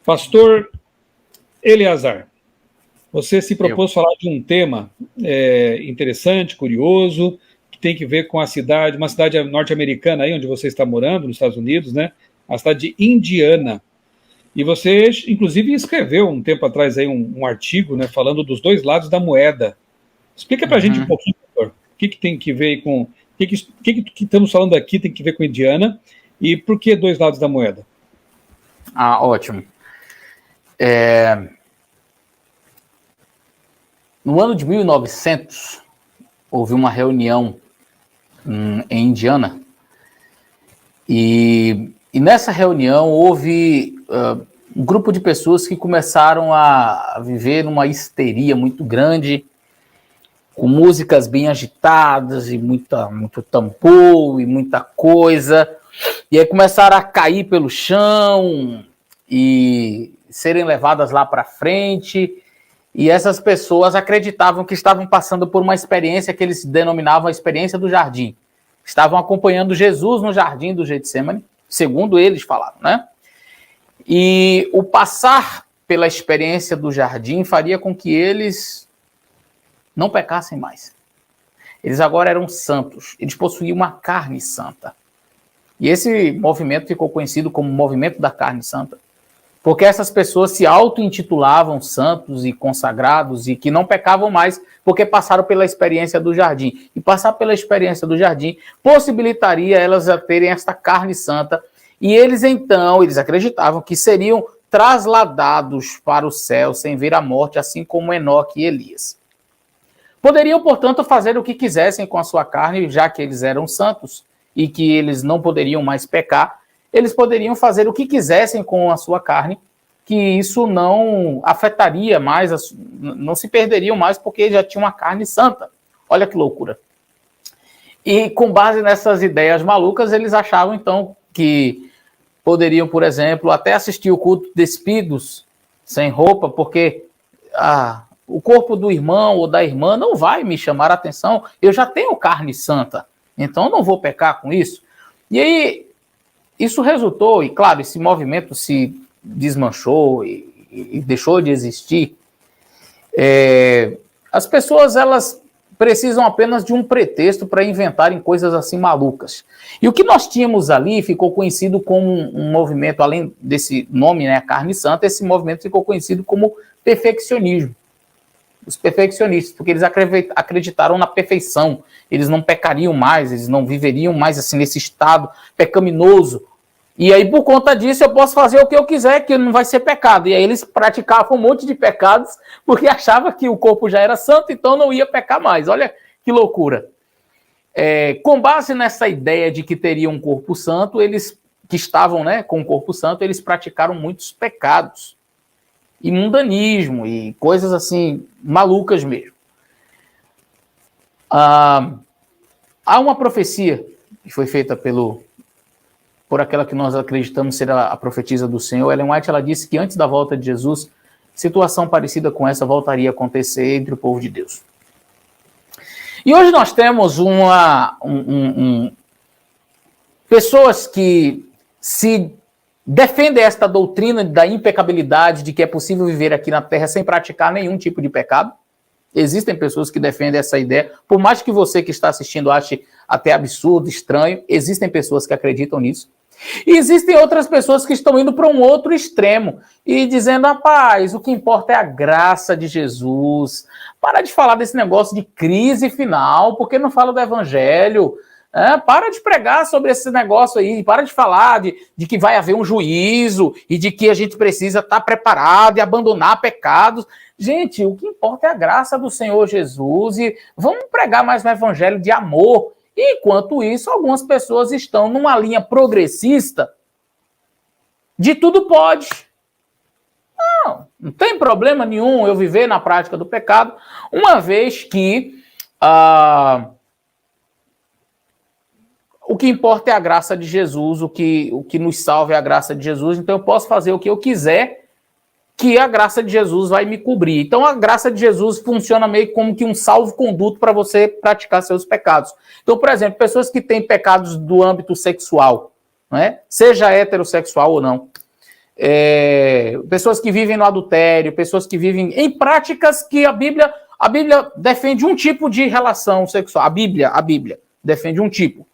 Pastor Eleazar, você se propôs falar de um tema interessante, curioso, que tem que ver com a cidade, uma cidade norte-americana aí onde você está morando, nos Estados Unidos, né? A cidade de Indiana. E você, inclusive, escreveu um tempo atrás aí um artigo, né, falando dos dois lados da moeda. Explica para a gente um pouquinho, doutor, o que tem que ver com... O que estamos falando aqui tem que ver com Indiana e por que dois lados da moeda? Ótimo. No ano de 1900, houve uma reunião em Indiana e nessa reunião houve um grupo de pessoas que começaram a viver numa histeria muito grande, com músicas bem agitadas e muito tambor e muita coisa, e aí começaram a cair pelo chão e serem levadas lá para frente, e essas pessoas acreditavam que estavam passando por uma experiência que eles denominavam a experiência do jardim. Estavam acompanhando Jesus no jardim do Getsemane, segundo eles falaram, né? E o passar pela experiência do jardim faria com que eles não pecassem mais. Eles agora eram santos, eles possuíam uma carne santa. E esse movimento ficou conhecido como movimento da carne santa, porque essas pessoas se auto-intitulavam santos e consagrados e que não pecavam mais, porque passaram pela experiência do jardim. E passar pela experiência do jardim possibilitaria elas a terem esta carne santa. E eles acreditavam que seriam trasladados para o céu sem ver a morte, assim como Enoque e Elias. Poderiam, portanto, fazer o que quisessem com a sua carne, já que eles eram santos e que eles não poderiam mais pecar, eles poderiam fazer o que quisessem com a sua carne, que isso não afetaria mais, não se perderiam mais, porque já tinham uma carne santa. Olha que loucura. E com base nessas ideias malucas, eles achavam, então, que poderiam, por exemplo, até assistir o culto despidos, sem roupa, porque o corpo do irmão ou da irmã não vai me chamar a atenção, eu já tenho carne santa, então não vou pecar com isso. E aí, isso resultou, e claro, esse movimento se desmanchou e deixou de existir. As pessoas, elas precisam apenas de um pretexto para inventarem coisas assim malucas. E o que nós tínhamos ali ficou conhecido como um movimento, além desse nome, né, carne santa, esse movimento ficou conhecido como perfeccionismo. Os perfeccionistas, porque eles acreditaram na perfeição, eles não pecariam mais, eles não viveriam mais assim nesse estado pecaminoso. E aí, por conta disso, eu posso fazer o que eu quiser, que não vai ser pecado. E aí eles praticavam um monte de pecados, porque achavam que o corpo já era santo, então não ia pecar mais. Olha que loucura. Com base nessa ideia de que teriam um corpo santo, eles que estavam, né, com o corpo santo, eles praticaram muitos pecados. E mundanismo, e coisas assim, malucas mesmo. Há uma profecia que foi feita por aquela que nós acreditamos ser a profetisa do Senhor. Ellen White, ela disse que antes da volta de Jesus, situação parecida com essa voltaria a acontecer entre o povo de Deus. E hoje nós temos pessoas que se defendem esta doutrina da impecabilidade, de que é possível viver aqui na Terra sem praticar nenhum tipo de pecado. Existem pessoas que defendem essa ideia, por mais que você que está assistindo ache até absurdo, estranho, existem pessoas que acreditam nisso. E existem outras pessoas que estão indo para um outro extremo e dizendo, rapaz, o que importa é a graça de Jesus. Para de falar desse negócio de crise final, porque não fala do evangelho. Para de pregar sobre esse negócio aí, para de falar de que vai haver um juízo e de que a gente precisa estar preparado e abandonar pecados. Gente, o que importa é a graça do Senhor Jesus e vamos pregar mais um evangelho de amor. E, enquanto isso, algumas pessoas estão numa linha progressista de tudo pode. Não tem problema nenhum eu viver na prática do pecado, uma vez que o que importa é a graça de Jesus, o que nos salva é a graça de Jesus, então eu posso fazer o que eu quiser, que a graça de Jesus vai me cobrir. Então a graça de Jesus funciona meio como que um salvo-conduto para você praticar seus pecados. Então, por exemplo, pessoas que têm pecados do âmbito sexual, não é? Seja heterossexual ou não, pessoas que vivem no adultério, pessoas que vivem em práticas que a Bíblia defende um tipo de relação sexual. A Bíblia defende um tipo.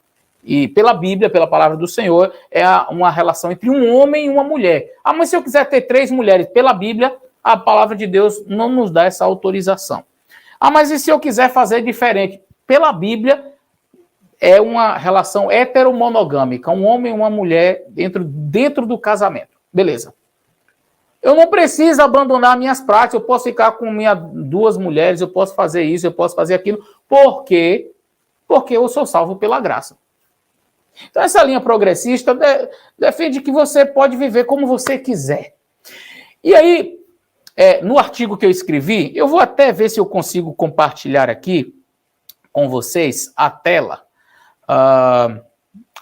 E pela Bíblia, pela palavra do Senhor, é uma relação entre um homem e uma mulher. Ah, mas se eu quiser ter 3 mulheres, pela Bíblia, a palavra de Deus não nos dá essa autorização. Ah, mas e se eu quiser fazer diferente? Pela Bíblia, é uma relação heteromonogâmica, um homem e uma mulher dentro do casamento. Beleza. Eu não preciso abandonar minhas práticas, eu posso ficar com 2 mulheres, eu posso fazer isso, eu posso fazer aquilo, porque eu sou salvo pela graça. Então, essa linha progressista defende que você pode viver como você quiser. E aí, no artigo que eu escrevi, eu vou até ver se eu consigo compartilhar aqui com vocês a tela.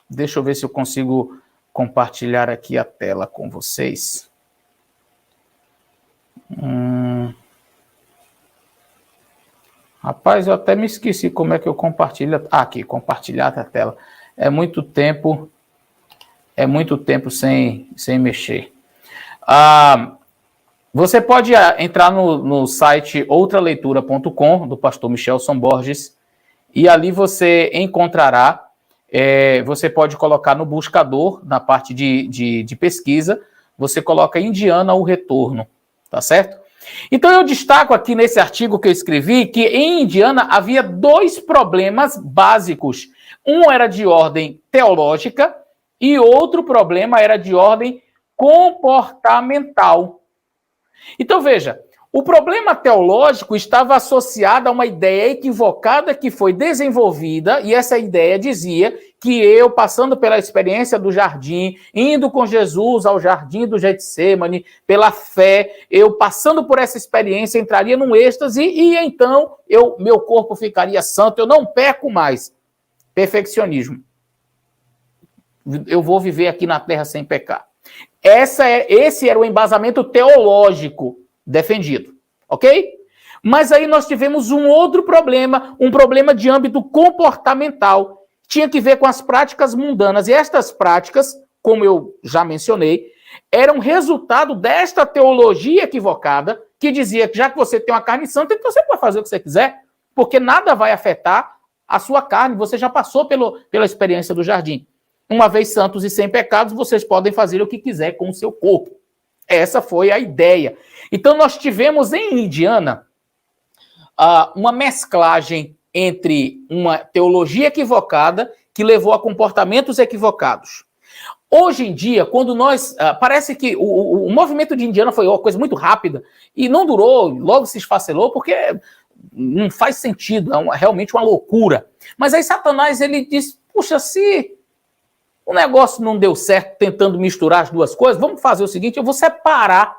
Deixa eu ver se eu consigo compartilhar aqui a tela com vocês. Rapaz, eu até me esqueci como é que eu compartilho. Aqui, compartilhar a tela. É muito tempo sem mexer. Você pode entrar no site outraleitura.com, do pastor Michelson Borges, e ali você encontrará, você pode colocar no buscador, na parte de pesquisa, você coloca Indiana o Retorno, tá certo? Então eu destaco aqui nesse artigo que eu escrevi que em Indiana havia 2 problemas básicos. Um era de ordem teológica e outro problema era de ordem comportamental. Então veja, o problema teológico estava associado a uma ideia equivocada que foi desenvolvida, e essa ideia dizia que eu, passando pela experiência do jardim, indo com Jesus ao jardim do Getsêmani, pela fé, eu passando por essa experiência entraria num êxtase e então meu corpo ficaria santo, eu não peco mais. Perfeccionismo. Eu vou viver aqui na terra sem pecar. Esse era o embasamento teológico defendido, ok? Mas aí nós tivemos um outro problema, um problema de âmbito comportamental. Tinha que ver com as práticas mundanas. E estas práticas, como eu já mencionei, eram resultado desta teologia equivocada, que dizia que já que você tem uma carne santa, então você pode fazer o que você quiser, porque nada vai afetar a sua carne, você já passou pela experiência do jardim. Uma vez santos e sem pecados, vocês podem fazer o que quiser com o seu corpo. Essa foi a ideia. Então, nós tivemos em Indiana uma mesclagem entre uma teologia equivocada que levou a comportamentos equivocados. Hoje em dia, quando nós... parece que o movimento de Indiana foi uma coisa muito rápida e não durou, logo se esfacelou, porque não faz sentido, é realmente uma loucura. Mas aí Satanás, ele diz, puxa, se o negócio não deu certo tentando misturar as duas coisas, vamos fazer o seguinte, eu vou separar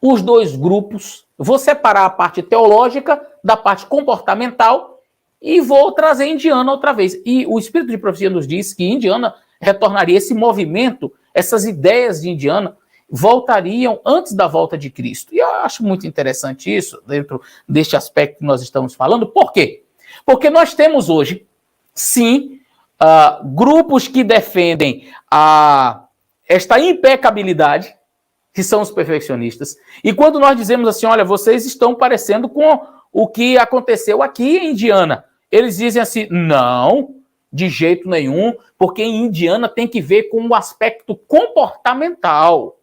os 2 grupos, vou separar a parte teológica da parte comportamental e vou trazer Indiana outra vez. E o Espírito de Profecia nos diz que Indiana retornaria, esse movimento, essas ideias de Indiana voltariam antes da volta de Cristo. E eu acho muito interessante isso, dentro deste aspecto que nós estamos falando. Por quê? Porque nós temos hoje, sim, grupos que defendem esta impecabilidade, que são os perfeccionistas. E quando nós dizemos assim, olha, vocês estão parecendo com o que aconteceu aqui em Indiana, eles dizem assim, não, de jeito nenhum, porque em Indiana tem que ver com o aspecto comportamental.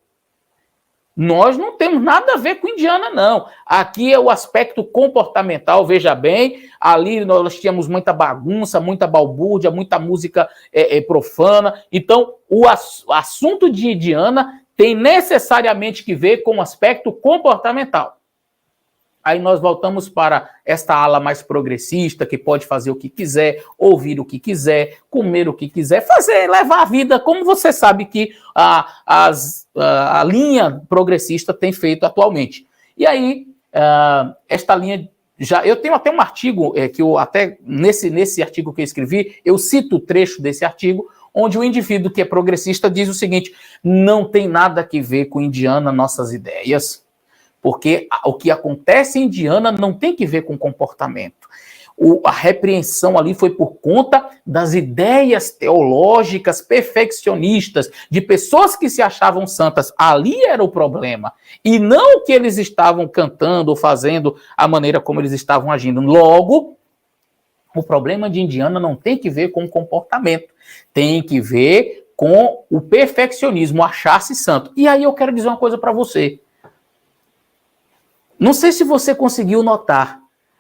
Nós não temos nada a ver com Indiana, não. Aqui é o aspecto comportamental, veja bem, ali nós tínhamos muita bagunça, muita balbúrdia, muita música profana. Então, o assunto de Indiana tem necessariamente que ver com o aspecto comportamental. Aí nós voltamos para esta ala mais progressista, que pode fazer o que quiser, ouvir o que quiser, comer o que quiser, levar a vida como você sabe que a linha progressista tem feito atualmente. E aí, esta linha, eu tenho até um artigo, que eu até, nesse artigo que eu escrevi, eu cito o trecho desse artigo, onde o indivíduo que é progressista diz o seguinte, não tem nada a ver com Indiana, nossas ideias, porque o que acontece em Indiana não tem que ver com comportamento. a repreensão ali foi por conta das ideias teológicas perfeccionistas, de pessoas que se achavam santas. Ali era o problema. E não o que eles estavam cantando ou fazendo, a maneira como eles estavam agindo. Logo, o problema de Indiana não tem que ver com o comportamento, tem que ver com o perfeccionismo, achar-se santo. E aí eu quero dizer uma coisa para você. Não sei se você conseguiu notar,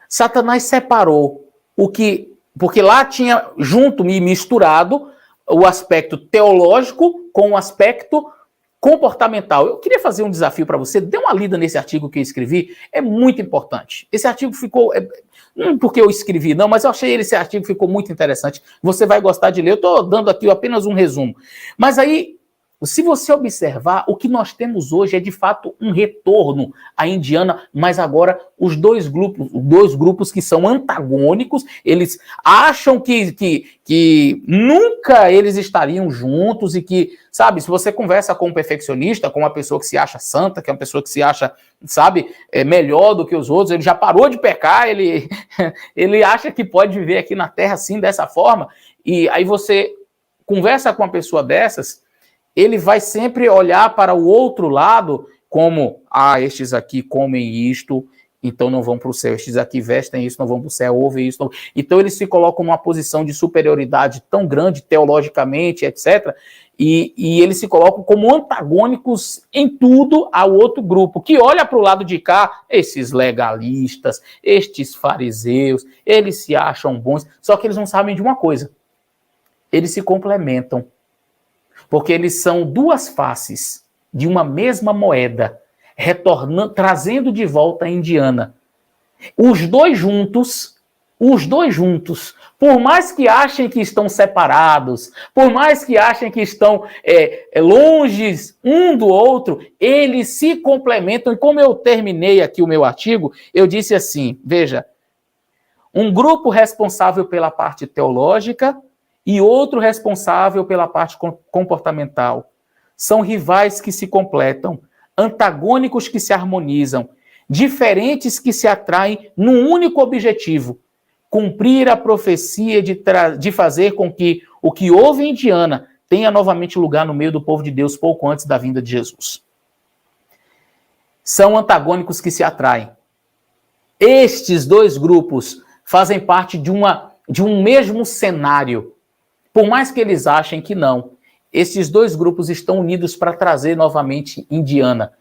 Satanás separou porque lá tinha junto e misturado o aspecto teológico com o aspecto comportamental. Eu queria fazer um desafio para você, dê uma lida nesse artigo que eu escrevi, é muito importante. Esse artigo ficou, não porque eu escrevi não, mas eu achei esse artigo ficou muito interessante, você vai gostar de ler, eu estou dando aqui apenas um resumo. Mas aí, se você observar, o que nós temos hoje é de fato um retorno à Indiana, mas agora os dois grupos que são antagônicos, eles acham que nunca eles estariam juntos e que, sabe, se você conversa com um perfeccionista, com uma pessoa que se acha santa, que é uma pessoa que se acha, sabe, melhor do que os outros, ele já parou de pecar, ele acha que pode viver aqui na Terra assim, dessa forma, e aí você conversa com uma pessoa dessas, ele vai sempre olhar para o outro lado como, estes aqui comem isto, então não vão para o céu, estes aqui vestem isso, não vão para o céu, ouvem isso. Não... Então eles se colocam numa posição de superioridade tão grande, teologicamente, etc., e eles se colocam como antagônicos em tudo ao outro grupo, que olha para o lado de cá, esses legalistas, estes fariseus, eles se acham bons, só que eles não sabem de uma coisa, eles se complementam. Porque eles são duas faces de uma mesma moeda, trazendo de volta a Indiana. Os dois juntos, por mais que achem que estão separados, por mais que achem que estão longe um do outro, eles se complementam. E como eu terminei aqui o meu artigo, eu disse assim, veja, um grupo responsável pela parte teológica e outro responsável pela parte comportamental. São rivais que se completam, antagônicos que se harmonizam, diferentes que se atraem num único objetivo, cumprir a profecia de fazer com que o que houve em Indiana tenha novamente lugar no meio do povo de Deus pouco antes da vinda de Jesus. São antagônicos que se atraem. Estes dois grupos fazem parte de um mesmo cenário. Por mais que eles achem que não, esses dois grupos estão unidos para trazer novamente Indiana.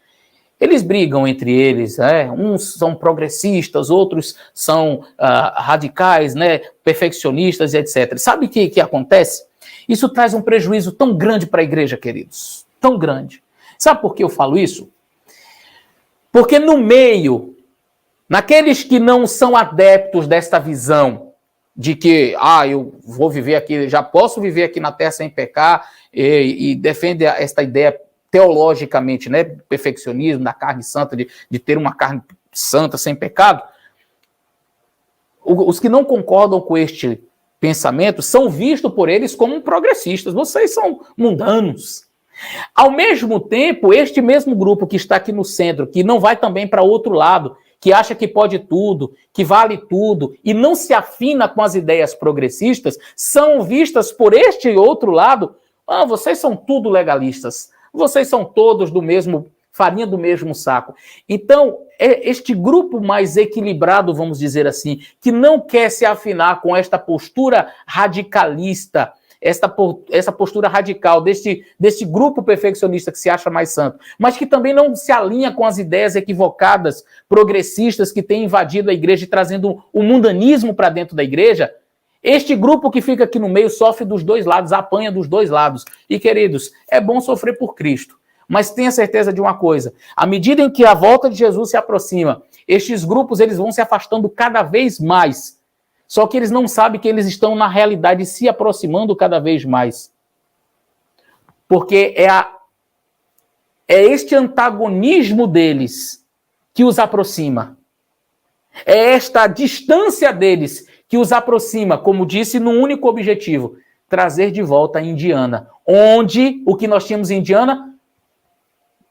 Eles brigam entre eles, uns são progressistas, outros são radicais, perfeccionistas, etc. Sabe o que acontece? Isso traz um prejuízo tão grande para a igreja, queridos, tão grande. Sabe por que eu falo isso? Porque no meio, naqueles que não são adeptos desta visão, de que, eu vou viver aqui, já posso viver aqui na Terra sem pecar, e defende esta ideia teologicamente, perfeccionismo, da carne santa, de ter uma carne santa sem pecado. Os que não concordam com este pensamento são vistos por eles como progressistas, vocês são mundanos. Ao mesmo tempo, este mesmo grupo que está aqui no centro, que não vai também para outro lado, que acha que pode tudo, que vale tudo, e não se afina com as ideias progressistas, são vistas por este outro lado, vocês são tudo legalistas, vocês são todos do mesmo, farinha do mesmo saco. Então, este grupo mais equilibrado, vamos dizer assim, que não quer se afinar com esta postura radicalista, essa postura radical desse grupo perfeccionista que se acha mais santo, mas que também não se alinha com as ideias equivocadas, progressistas que têm invadido a igreja e trazendo o mundanismo para dentro da igreja, este grupo que fica aqui no meio sofre dos dois lados, apanha dos dois lados. E, queridos, é bom sofrer por Cristo, mas tenha certeza de uma coisa, à medida em que a volta de Jesus se aproxima, estes grupos eles vão se afastando cada vez mais. Só que eles não sabem que eles estão, na realidade, se aproximando cada vez mais. Porque é este antagonismo deles que os aproxima. É esta distância deles que os aproxima, como disse, num único objetivo, trazer de volta a Indiana. Onde o que nós tínhamos em Indiana?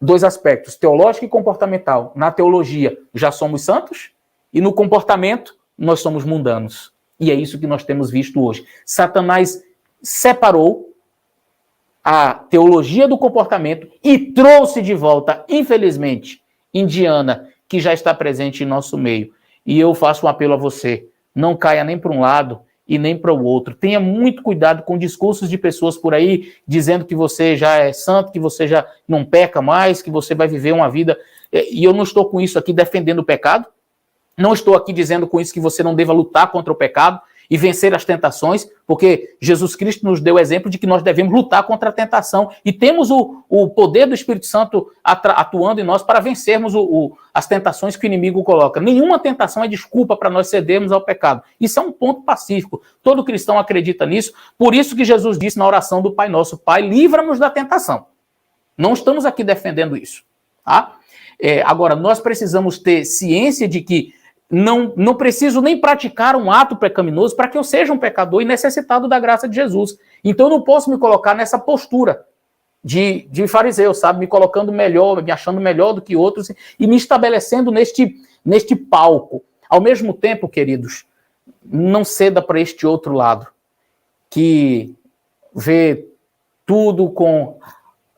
Dois aspectos, teológico e comportamental. Na teologia, já somos santos, e no comportamento, nós somos mundanos. E é isso que nós temos visto hoje. Satanás separou a teologia do comportamento e trouxe de volta, infelizmente, Indiana, que já está presente em nosso meio. E eu faço um apelo a você, não caia nem para um lado e nem para o outro. Tenha muito cuidado com discursos de pessoas por aí dizendo que você já é santo, que você já não peca mais, que você vai viver uma vida... E eu não estou com isso aqui defendendo o pecado, não estou aqui dizendo com isso que você não deva lutar contra o pecado e vencer as tentações, porque Jesus Cristo nos deu o exemplo de que nós devemos lutar contra a tentação e temos o poder do Espírito Santo atuando em nós para vencermos as tentações que o inimigo coloca. Nenhuma tentação é desculpa para nós cedermos ao pecado. Isso é um ponto pacífico. Todo cristão acredita nisso. Por isso que Jesus disse na oração do Pai Nosso: Pai, livra-nos da tentação. Não estamos aqui defendendo isso. Tá? Agora, nós precisamos ter ciência de que não preciso nem praticar um ato pecaminoso para que eu seja um pecador e necessitado da graça de Jesus. Então eu não posso me colocar nessa postura de fariseu, sabe? Me colocando melhor, me achando melhor do que outros e me estabelecendo neste palco. Ao mesmo tempo, queridos, não ceda para este outro lado, que vê tudo com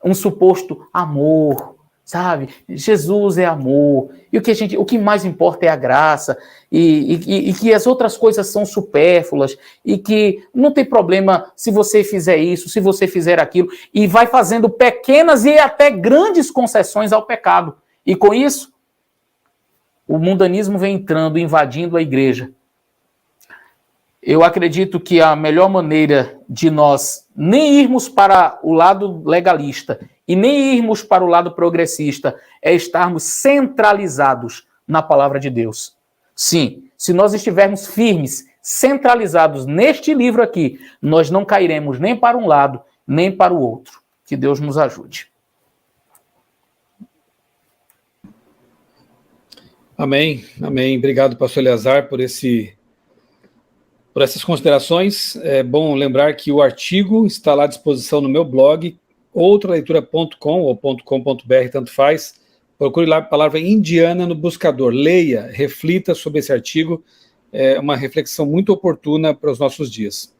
um suposto amor, sabe? Jesus é amor, e o que mais importa é a graça, e que as outras coisas são supérfluas, e que não tem problema se você fizer isso, se você fizer aquilo, e vai fazendo pequenas e até grandes concessões ao pecado. E com isso, o mundanismo vem entrando, invadindo a igreja. Eu acredito que a melhor maneira de nós nem irmos para o lado legalista e nem irmos para o lado progressista é estarmos centralizados na palavra de Deus. Sim, se nós estivermos firmes, centralizados neste livro aqui, nós não cairemos nem para um lado, nem para o outro. Que Deus nos ajude. Amém, amém. Obrigado, pastor Eleazar, por essas considerações. É bom lembrar que o artigo está lá à disposição no meu blog, outraleitura.com ou .com.br, tanto faz. Procure lá a palavra Indiana no buscador. Leia, reflita sobre esse artigo. É uma reflexão muito oportuna para os nossos dias.